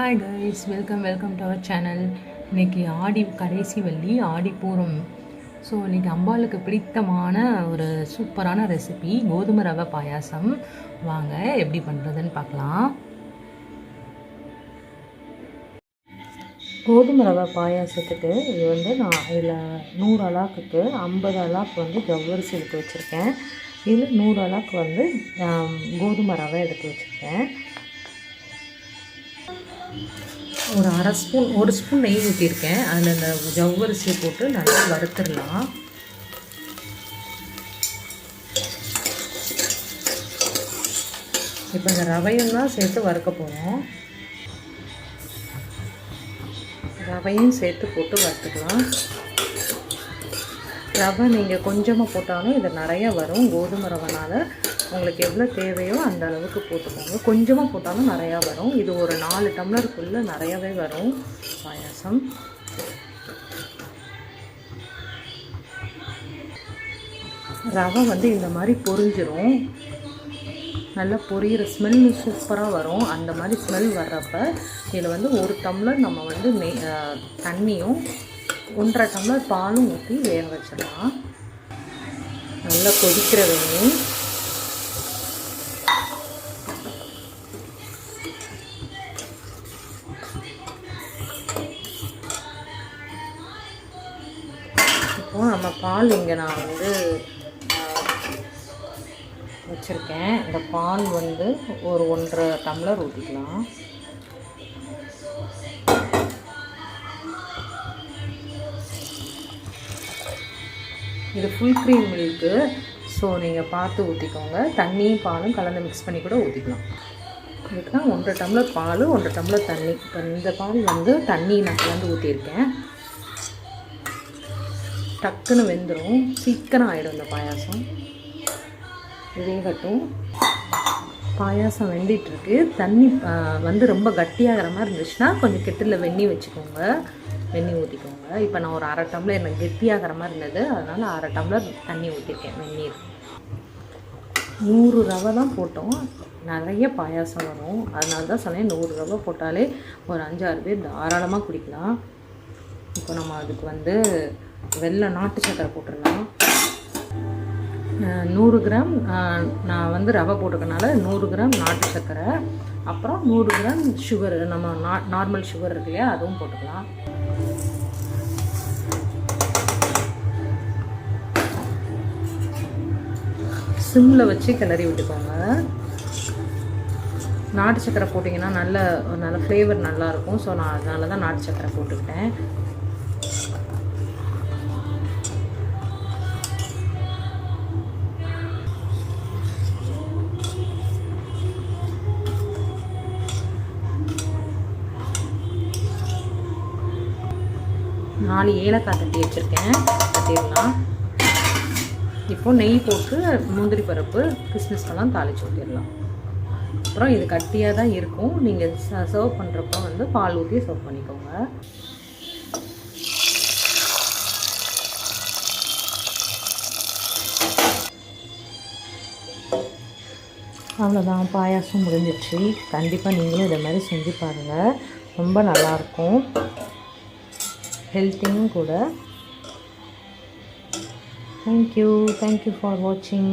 Hi guys, welcome to our channel. இன்றைக்கி ஆடி கடைசி வெள்ளி, ஆடி பூரம். ஸோ இன்றைக்கி அம்பாளுக்கு பிடித்தமான ஒரு சூப்பரான ரெசிபி கோதுமை ரவை பாயாசம். வாங்க எப்படி பண்ணுறதுன்னு பார்க்கலாம். கோதுமை ரவை பாயாசத்துக்கு இது வந்து நான் இதில் 100 அலாக்குக்கு 50 அலாக்கு வந்து ஜவ்வரிசி எடுத்து வச்சுருக்கேன். இதில் 100 அலாக்கு வந்து கோதுமை ரவை எடுத்து வச்சுருக்கேன். ஒரு அரை ஸ்பூன், 1 ஸ்பூன் நெய் ஊற்றிருக்கேன். அதில் இந்த ஜவ்வரிசியை போட்டு நல்லா வறுத்துடலாம். இப்போ இந்த ரவையும் தான் சேர்த்து வறுக்க போகிறோம். ரவையும் சேர்த்து போட்டு வறுத்துக்கலாம். ரவை நீங்கள் கொஞ்சமாக போட்டாலும் இது நிறையா வரும். கோதுமை ரவைனால் உங்களுக்கு எவ்வளோ தேவையோ அந்த அளவுக்கு போட்டுக்கோங்க. கொஞ்சமாக போட்டாலும் நிறையா வரும். இது ஒரு 4 டம்ளருக்குள்ளே நிறையாவே வரும் பாயாசம். ரவை வந்து இந்த மாதிரி பொரிஞ்சிரும். நல்லா பொரியிற ஸ்மெல் சூப்பராக வரும். அந்த மாதிரி ஸ்மெல் வர்றப்ப இதில் வந்து 1 டம்ளர் நம்ம வந்து தண்ணியும் 1.5 டம்ளர் பாலும் ஊற்றி வேக வச்சிடலாம். நல்லா கொதிக்கிற வேணும். இப்போது நம்ம பால் இங்கே நான் வந்து வச்சுருக்கேன். இந்த பால் வந்து ஒரு 1.5 டம்ளர் ஊற்றிக்கலாம். இது ஃபுல் க்ரீம் மில்க்கு. ஸோ நீங்கள் பார்த்து ஊற்றிக்கோங்க. தண்ணியும் பாலும் கலந்து மிக்ஸ் பண்ணி கூட ஊற்றிக்கலாம். இதுக்கு தான் 1.5 டம்ளர் பால், 1.5 டம்ளர் தண்ணி. இப்போ இந்த பால் வந்து தண்ணி நான் கலந்து ஊற்றிருக்கேன். டக்குன்னு வெந்துடும், சீக்கிரம் ஆகிடும் இந்த பாயாசம். வேகட்டும். பாயாசம் வெந்திட்டுருக்கு. தண்ணி வந்து ரொம்ப கட்டியாகிற மாதிரி இருந்துச்சுன்னா கொஞ்சம் கெட்டில் வெந்நீர் வச்சுக்கோங்க, வெந்நீர் ஊற்றிக்கோங்க. இப்போ நான் ஒரு 1/2 டம்ளர் எனக்கு கெட்டியாகிற மாதிரி இருந்தது, அதனால் 1/2 டம்ளர் தண்ணி ஊற்றிருக்கேன், வெந்நீர். 100 ரவை தான் போட்டோம். நிறைய பாயாசம் வரும், அதனால தான் சொன்னேன் 100 ரவை போட்டாலே ஒரு 5-6 பேர் தாராளமாக குடிக்கலாம். இப்போ நம்ம அதுக்கு வந்து வெள்ளை நாட்டு சக்கரை போட்டுடலாம். 100 கிராம் நான் வந்து ரவை போட்டுக்கனால 100 கிராம் நாட்டு சக்கரை, அப்புறம் 100 கிராம் சுகர், நம்ம நார்மல் சுகர் இருக்கு இல்லையா, அதுவும் போட்டுக்கலாம். சிம்மில் வச்சு கிளறி விட்டுக்கோங்க. நாட்டு சக்கரை போட்டிங்கன்னா நல்ல ஃப்ளேவர் நல்லாயிருக்கும். ஸோ நான் அதனால தான் நாட்டு சக்கரை போட்டுக்கிட்டேன். நாலு ஏலக்காய் தட்டி வச்சுருக்கேன், தட்டிடலாம். இப்போது நெய் போட்டு முந்திரி பருப்பு கிஸ்மிஸ்லாம் தாளித்து ஊற்றிடலாம். அப்புறம் இது கட்டியாக தான் இருக்கும். நீங்கள் சர்வ் பண்ணுறப்போ வந்து பால் ஊற்றி சர்வ் பண்ணிக்கோங்க. அவ்வளோதான், பாயாசம் முடிஞ்சிடுச்சு. கண்டிப்பாக நீங்களும் இதை மாதிரி செஞ்சு பாருங்கள், ரொம்ப நல்லாயிருக்கும், ஹெல்த்தியும் கூட. தேங்க்யூ ஃபார் வாட்சிங்.